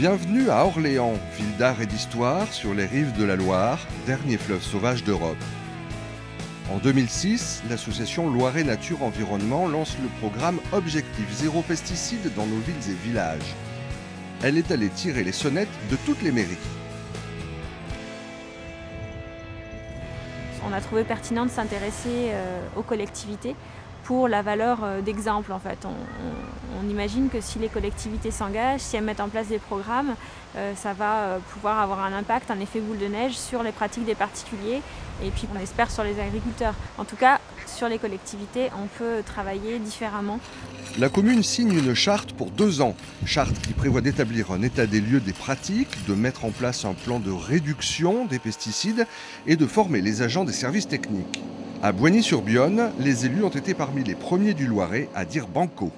Bienvenue à Orléans, ville d'art et d'histoire sur les rives de la Loire, dernier fleuve sauvage d'Europe. En 2006, l'association Loiret Nature Environnement lance le programme Objectif Zéro Pesticides dans nos villes et villages. Elle est allée tirer les sonnettes de toutes les mairies. On a trouvé pertinent de s'intéresser aux collectivités pour la valeur d'exemple en fait. On imagine que si les collectivités s'engagent, si elles mettent en place des programmes, ça va pouvoir avoir un impact, un effet boule de neige sur les pratiques des particuliers et puis on espère sur les agriculteurs. En tout cas, sur les collectivités, on peut travailler différemment. La commune signe une charte pour 2 ans. Charte qui prévoit d'établir un état des lieux des pratiques, de mettre en place un plan de réduction des pesticides et de former les agents des services techniques. À Boigny-sur-Bionne, les élus ont été parmi les premiers du Loiret à dire banco.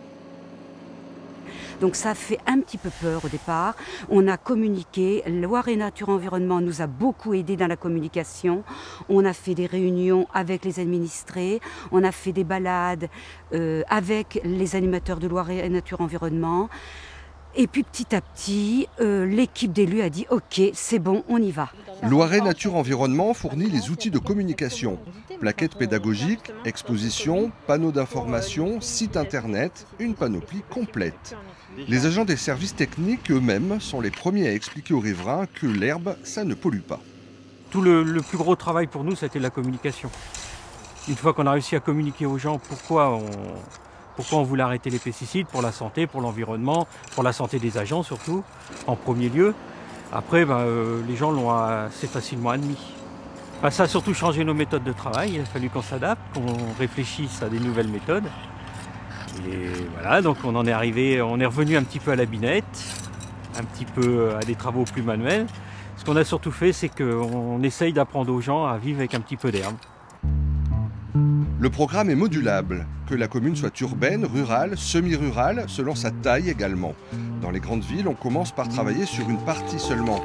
Donc ça fait un petit peu peur au départ. On a communiqué, Loiret Nature Environnement nous a beaucoup aidé dans la communication. On a fait des réunions avec les administrés, on a fait des balades avec les animateurs de Loiret Nature Environnement. Et puis petit à petit, l'équipe d'élus a dit « Ok, c'est bon, on y va ». Loiret Nature Environnement fournit les outils de communication. Plaquettes pédagogiques, expositions, panneaux d'information, site internet, une panoplie complète. Les agents des services techniques eux-mêmes sont les premiers à expliquer aux riverains que l'herbe, ça ne pollue pas. Tout le plus gros travail pour nous, c'était la communication. Une fois qu'on a réussi à communiquer aux gens pourquoi on voulait arrêter les pesticides, pour la santé, pour l'environnement, pour la santé des agents surtout, en premier lieu. Après, les gens l'ont assez facilement admis. Ça a surtout changé nos méthodes de travail, il a fallu qu'on s'adapte, qu'on réfléchisse à des nouvelles méthodes. Et voilà, donc on est revenu un petit peu à la binette, un petit peu à des travaux plus manuels. Ce qu'on a surtout fait, c'est qu'on essaye d'apprendre aux gens à vivre avec un petit peu d'herbe. Le programme est modulable, que la commune soit urbaine, rurale, semi-rurale, selon sa taille également. Dans les grandes villes, on commence par travailler sur une partie seulement.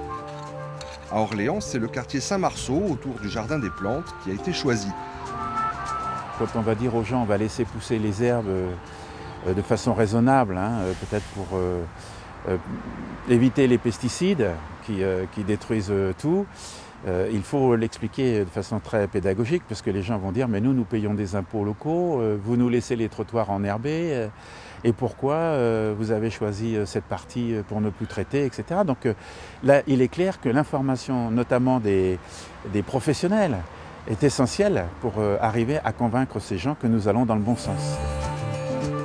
À Orléans, c'est le quartier Saint-Marceau, autour du Jardin des Plantes, qui a été choisi. Quand on va dire aux gens on va laisser pousser les herbes de façon raisonnable, peut-être pour éviter les pesticides qui détruisent tout, il faut l'expliquer de façon très pédagogique parce que les gens vont dire mais nous payons des impôts locaux, vous nous laissez les trottoirs enherbés et pourquoi vous avez choisi cette partie pour ne plus traiter, etc. Donc là il est clair que l'information notamment des professionnels est essentielle pour arriver à convaincre ces gens que nous allons dans le bon sens.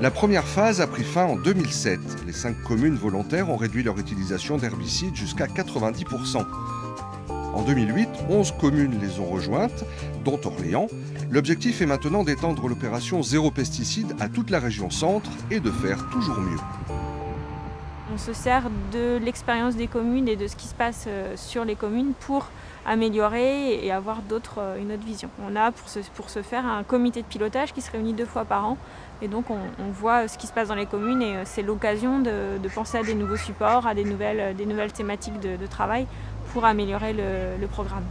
La première phase a pris fin en 2007. Les 5 communes volontaires ont réduit leur utilisation d'herbicides jusqu'à 90%. En 2008, 11 communes les ont rejointes, dont Orléans. L'objectif est maintenant d'étendre l'opération Zéro Pesticide à toute la région centre et de faire toujours mieux. On se sert de l'expérience des communes et de ce qui se passe sur les communes pour améliorer et avoir une autre vision. On a pour ce faire un comité de pilotage qui se réunit 2 fois par an et donc on voit ce qui se passe dans les communes et c'est l'occasion de penser à des nouveaux supports, à des nouvelles thématiques de travail pour améliorer le programme.